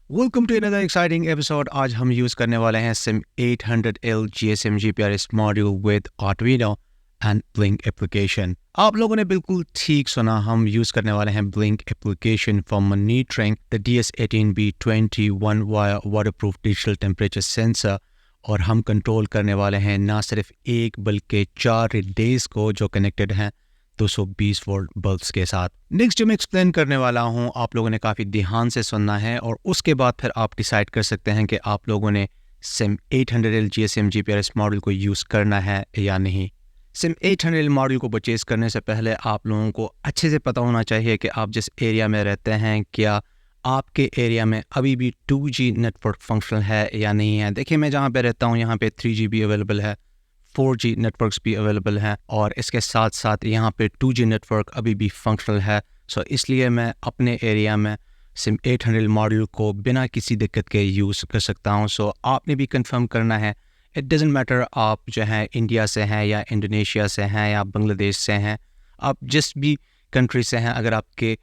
Welcome to another exciting episode. आज हम use करने वाले हैं SIM800L GSM GPRS module with Arduino and Blynk application. आप लोगों ने बिल्कुल ठीक सुना, हम यूज़ करने वाले हैं Blynk application for monitoring the DS18B21 via waterproof digital temperature sensor, और हम कंट्रोल करने वाले हैं ना सिर्फ एक बल्कि 4 रिलेज को जो कनेक्टेड हैं 220 वोल्ट बल्ब्स के साथ। नेक्स्ट जो मैं एक्सप्लेन करने वाला हूं, आप लोगों ने काफ़ी ध्यान से सुनना है और उसके बाद फिर आप डिसाइड कर सकते हैं कि आप लोगों ने SIM800L GSM GPRS मॉडल को यूज़ करना है या नहीं। SIM800L मॉडल को परचेज करने से पहले आप लोगों को अच्छे से पता होना चाहिए कि आप जिस एरिया में रहते हैं, क्या आपके एरिया में अभी भी 2G नेटवर्क फंक्शनल है या नहीं है। देखिए, मैं जहाँ पे रहता हूँ यहाँ पे 3G भी अवेलेबल है, 4G नेटवर्क्स भी अवेलेबल हैं और इसके साथ साथ यहाँ पे 2G नेटवर्क अभी भी फंक्शनल है। सो इसलिए मैं अपने एरिया में SIM800 मॉड्यूल को बिना किसी दिक्कत के यूज़ कर सकता हूँ। सो आपने भी कंफर्म करना है, इट डजेंट मैटर आप जो है इंडिया से हैं या इंडोनेशिया से हैं या बांग्लादेश से हैं, आप जिस भी कंट्री से हैं, अगर आपके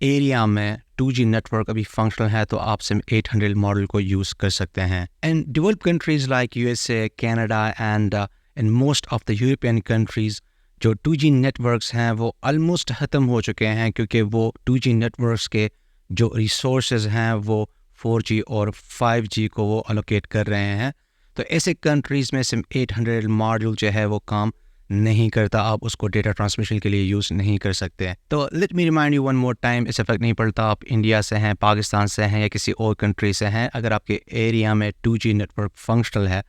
एरिया में 2G नेटवर्क अभी फंक्शनल है तो आप SIM800 मॉडल को यूज़ कर सकते हैं। And developed countries like USA, Canada and in most of the European countries जो 2G नेटवर्क्स हैं वो ऑलमोस्ट ख़त्म हो चुके हैं, क्योंकि वो 2G नेटवर्क्स के जो रिसोर्सेज हैं वो 4G और 5G को वो अलोकेट कर रहे हैं। तो ऐसे कंट्रीज़ में SIM800 मॉड्यूल जो है वो काम नहीं करता, आप उसको डेटा ट्रांसमिशन के लिए यूज़ नहीं कर सकते। तो let me remind you one more time, इससे फ़र्क नहीं पड़ता आप इंडिया से हैं, पाकिस्तान से हैं या किसी और कंट्री से हैं, अगर आपके एरिया में 2G नेटवर्क फंक्शनल है।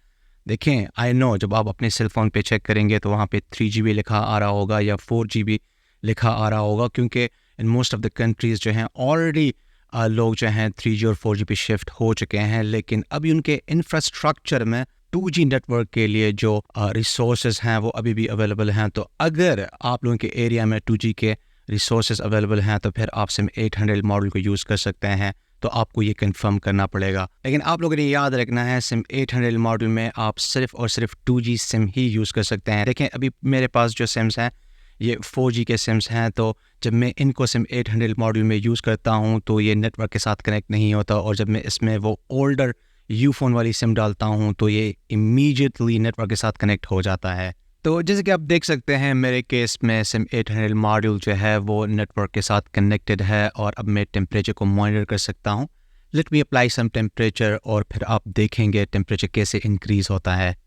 देखें, आई नो जब आप अपने सेल फ़ोन पे चेक करेंगे तो वहाँ पे 3G भी लिखा आ रहा होगा या 4G भी लिखा आ रहा होगा, क्योंकि in most of the countries जो हैं ऑलरेडी लोग जो हैं 3G और 4G पे शिफ्ट हो चुके हैं, लेकिन अभी उनके इंफ्रास्ट्रक्चर में 2G नेटवर्क के लिए जो रिसोर्सेज हैं वो अभी भी अवेलेबल हैं। तो अगर आप लोगों के एरिया में 2G के रिसोर्सेज अवेलेबल हैं तो फिर आप SIM800 मॉडल को यूज़ कर सकते हैं। तो आपको ये कंफर्म करना पड़ेगा, लेकिन आप लोगों ने याद रखना है SIM800 मॉडल में आप सिर्फ और सिर्फ 2G सिम ही यूज़ कर सकते हैं। देखें, अभी मेरे पास जो सिम्स हैं ये 4G के सिम्स हैं, तो जब मैं इनको SIM800 मॉडल में यूज़ करता हूँ तो ये नेटवर्क के साथ कनेक्ट नहीं होता, और जब मैं इसमें वो ओल्डर यूफोन वाली सिम डालता हूँ तो ये इमीडिएटली नेटवर्क के साथ कनेक्ट हो जाता है। तो जैसे कि आप देख सकते हैं मेरे केस में SIM800 मॉड्यूल जो है वो नेटवर्क के साथ कनेक्टेड है, और अब मैं टेम्परेचर को मॉनिटर कर सकता हूँ। Let me apply some temperature और फिर आप देखेंगे टेम्परेचर कैसे इंक्रीज होता है।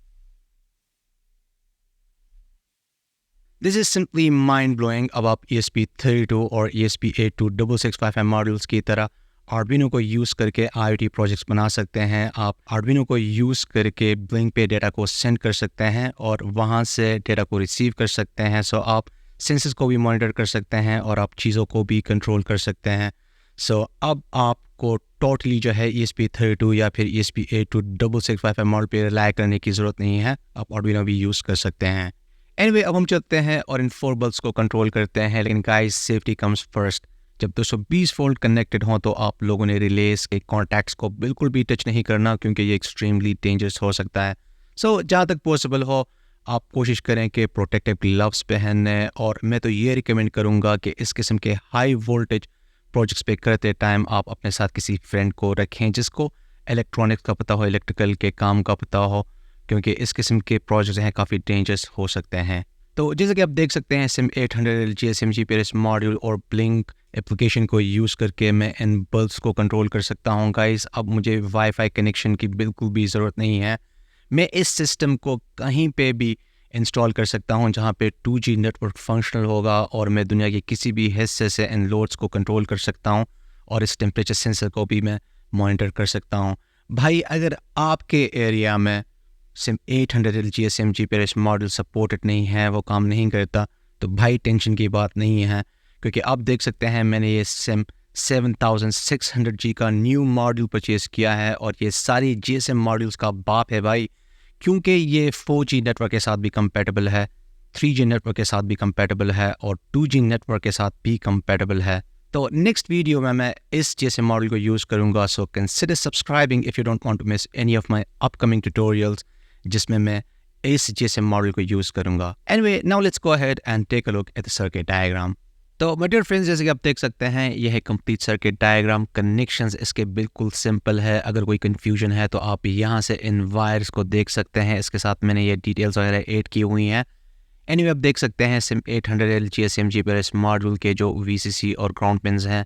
This is simply mind blowing. अब आप ESP32 और ESP8266 WiFi मॉड्यूल्स की तरह Arduino को यूज़ करके IoT प्रोजेक्ट्स बना सकते हैं। आप Arduino को यूज़ करके Blynk पे डेटा को सेंड कर सकते हैं और वहाँ से डेटा को रिसीव कर सकते हैं। सो आप सेंसस को भी मॉनिटर कर सकते हैं और आप चीज़ों को भी कंट्रोल कर सकते हैं। सो अब आपको टोटली जो है ESP32 या फिर ESP8266 WiFi मॉडल पे रिलाई करने की ज़रूरत नहीं है, आप Arduino भी यूज़ कर सकते हैं। एनीवे, अब हम चलते हैं और इन 4 बल्ब्स को कंट्रोल करते हैं, लेकिन गाइस सेफ्टी कम्स फर्स्ट। जब 220 वोल्ट कनेक्टेड हों तो आप लोगों ने रिलेज के कॉन्टैक्ट्स को बिल्कुल भी टच नहीं करना, क्योंकि ये एक्सट्रीमली डेंजरस हो सकता है। सो जहाँ तक पॉसिबल हो आप कोशिश करें कि प्रोटेक्टिव ग्लव्स पहनने, और मैं तो ये रिकमेंड करूँगा कि इस किस्म के हाई वोल्टेज प्रोजेक्ट्स पे करते टाइम आप अपने साथ किसी फ्रेंड को रखें जिसको इलेक्ट्रॉनिक्स का पता हो, इलेक्ट्रिकल के काम का पता हो, क्योंकि इस किस्म के प्रोजेक्ट्स हैं काफ़ी डेंजरस हो सकते हैं। तो जैसे कि आप देख सकते हैं SIM800 GSM GPRS मॉड्यूल और Blynk एप्लीकेशन को यूज़ करके मैं इन बल्ब्स को कंट्रोल कर सकता हूँ। गाइस, अब मुझे वाईफाई कनेक्शन की बिल्कुल भी ज़रूरत नहीं है। मैं इस सिस्टम को कहीं पे भी इंस्टॉल कर सकता हूँ जहाँ पे 2G नेटवर्क फंक्शनल होगा, और मैं दुनिया के किसी भी हिस्से से इन लोड्स को कंट्रोल कर सकता हूँ और इस टेम्परेचर सेंसर को भी मैं मॉनिटर कर सकता हूँ। भाई, अगर आपके एरिया में SIM800 GSM GPRS model supported नहीं है, वो काम नहीं करता, तो भाई टेंशन की बात नहीं है, क्योंकि आप देख सकते हैं मैंने ये SIM7600G का न्यू मॉड्यूल परचेज़ किया है, और ये सारी GSM मॉड्यूल्स का बाप है भाई, क्योंकि ये 4G नेटवर्क के साथ भी कंपैटिबल है, 3G नेटवर्क के साथ भी कंपैटिबल है और 2G नेटवर्क के साथ भी कंपैटिबल है। तो नेक्स्ट वीडियो में मैं इस GSM मॉडल को यूज़ करूँगा। So consider subscribing if you don't want to miss any of my upcoming tutorials जिसमें मैं इस GSM मॉडल को यूज़ करूँगा। Anyway, now let's go ahead and take a look at the circuit diagram. तो my dear friends, जैसे कि आप देख सकते हैं यह है कंप्लीट सर्किट डायग्राम। कनेक्शंस इसके बिल्कुल सिंपल है। अगर कोई कंफ्यूजन है तो आप यहाँ से इन वायर्स को देख सकते हैं। इसके साथ मैंने ये डिटेल्स वगैरह ऐड की हुई हैं। एनीवे आप देख सकते हैं SIM800L GSM GPRS मॉड्यूल के जो VCC और ग्राउंड पिन्स हैं,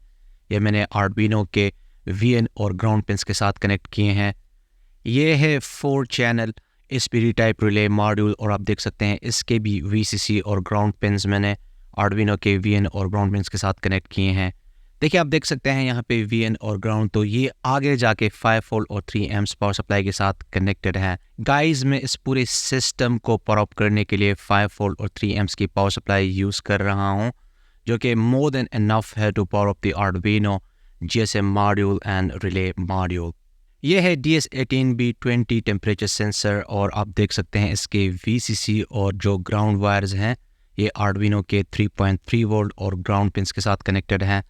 ये मैंने आर्डुइनो के VN और ग्राउंड पिन्स के साथ कनेक्ट किए हैं। ये है 4 channel SPD type relay module और आप देख सकते हैं इसके भी VCC और ग्राउंड पिन्स मैंने आर्डुइनो के VN और ग्राउंड पिन्स के साथ कनेक्ट किए हैं। देखिए आप देख सकते हैं यहाँ पे VN और ग्राउंड, तो ये आगे जाके 5 वोल्ट और 3 एम्प्स पावर सप्लाई के साथ कनेक्टेड है। गाइस, मैं इस पूरे सिस्टम को पावर अप करने के लिए 5 वोल्ट और 3 एम्प्स की पावर सप्लाई यूज़ कर रहा हूँ, जो कि मोर देन इनफ है to power up the Arduino GSM module and relay module. ये है DS18B20 टेम्परेचर सेंसर और आप देख सकते हैं इसके VCC और जो ग्राउंड वायर्स हैं ये आर्डुइनो के 3.3 वोल्ट और ग्राउंड पिन्स के साथ कनेक्टेड हैं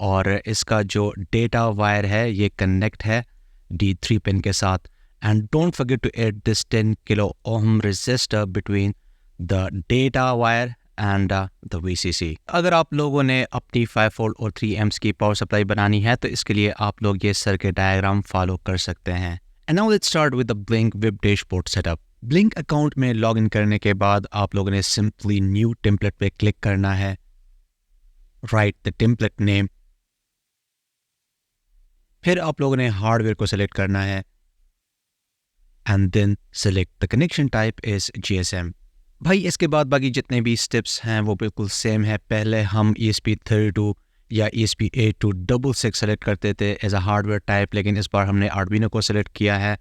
और इसका जो डेटा वायर है ये कनेक्ट है D3 पिन के साथ। And don't forget to add this 10 kilo ohm resistor between the data wire and the VCC। अगर आप लोगों ने अपनी 5 वोल्ट और 3 एम्प्स की पावर सप्लाई बनानी है तो इसके लिए आप लोग ये सर्किट डायग्राम फॉलो कर सकते हैं। And now let's start with the blink web dashboard setup. Blink account में लॉगिन करने के बाद आप लोगों ने सिंपली न्यू टेम्पलेट पे क्लिक करना है, राइट द टेम्पलेट नेम, फिर आप लोगों ने हार्डवेयर को सिलेक्ट करना है and then select the connection type is GSM। भाई इसके बाद बाकी जितने भी स्टेप्स हैं वो बिल्कुल सेम है। पहले हम ESP32 या ESP8266 सेलेक्ट करते थे एज अ हार्डवेयर टाइप, लेकिन इस बार हमने आर्डुइनो को सिलेक्ट किया है।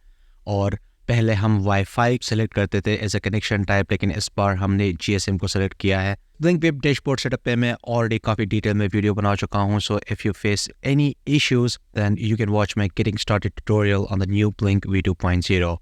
और पहले हम वाईफाई सेलेक्ट करते थे एज अ कनेक्शन टाइप, लेकिन इस बार हमने GSM को सिलेक्ट किया है। ब्लिंक वेब डैशबोर्ड सेटअप पे मैं ऑलरेडी काफ़ी डिटेल में वीडियो बना चुका हूँ, so if you face any issues then you can watch my getting started tutorial on the new Blynk V2.0।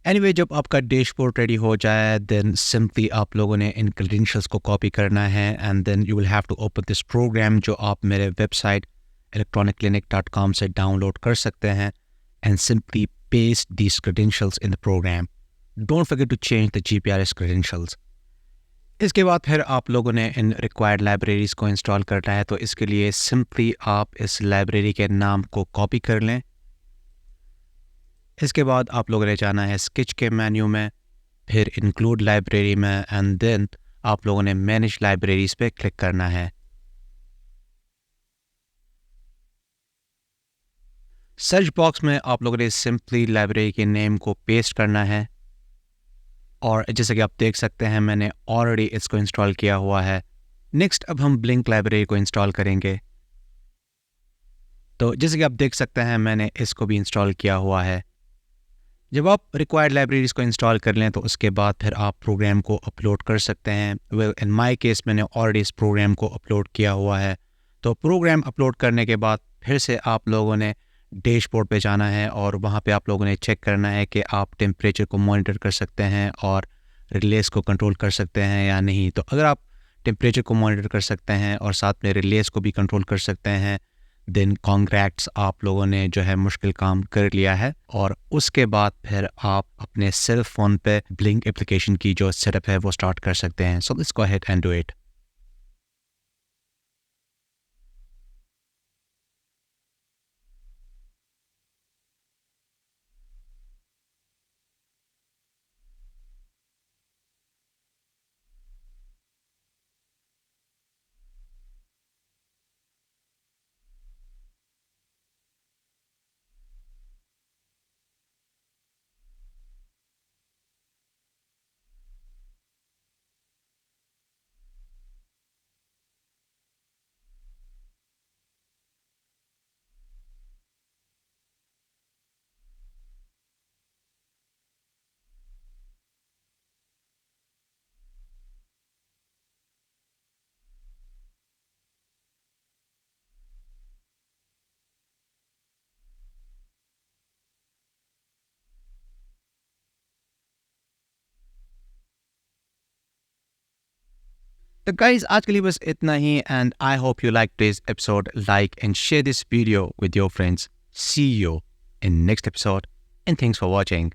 Anyway जब आपका डैशबोर्ड रेडी हो जाए देन सिंपली आप लोगों ने इन क्रेडेंशियल्स को कॉपी करना है and then you will have to open this programme जो आप मेरे वेबसाइट electroniclinic.com से डाउनलोड कर सकते हैं and simply paste these credentials in the programme. Don't forget to change the GPRS credentials. इसके बाद फिर आप लोगों ने इन रिक्वायर्ड लाइब्रेरीज को इंस्टॉल करना है, तो इसके लिए सिंपली आप इस लाइब्रेरी के नाम को कॉपी कर लें। इसके बाद आप लोगों ने जाना है स्केच के मेन्यू में, फिर इंक्लूड लाइब्रेरी में एंड देन आप लोगों ने मैनेज लाइब्रेरीज पे क्लिक करना है। सर्च बॉक्स में आप लोगों ने सिंपली लाइब्रेरी के नेम को पेस्ट करना है और जैसे कि आप देख सकते हैं मैंने ऑलरेडी इसको इंस्टॉल किया हुआ है। नेक्स्ट अब हम ब्लिंक लाइब्रेरी को इंस्टॉल करेंगे। तो जैसे कि आप देख सकते हैं मैंने इसको भी इंस्टॉल किया हुआ है। जब आप रिक्वायर्ड लाइब्रेरीज को इंस्टॉल कर लें तो उसके बाद फिर आप प्रोग्राम को अपलोड कर सकते हैं। वेल इन माय केस मैंने ऑलरेडी इस प्रोग्राम को अपलोड किया हुआ है। तो प्रोग्राम अपलोड करने के बाद फिर से आप लोगों ने डैशबोर्ड पे जाना है और वहाँ पे आप लोगों ने चेक करना है कि आप टेम्परेचर को मॉनिटर कर सकते हैं और रिलेस को कंट्रोल कर सकते हैं या नहीं। तो अगर आप टेम्परेचर को मॉनिटर कर सकते हैं और साथ में रिलेस को भी कंट्रोल कर सकते हैं देन कॉन्ग्रैट्स, आप लोगों ने जो है मुश्किल काम कर लिया है। और उसके बाद फिर आप अपने सेल फोन पे ब्लिंक एप्लीकेशन की जो सेटअप है वो स्टार्ट कर सकते हैं। So let's go ahead and do it. तो गाइस आज के लिए बस इतना ही and I hope you like this episode like and share this video with your friends see you in next episode and thanks for watching.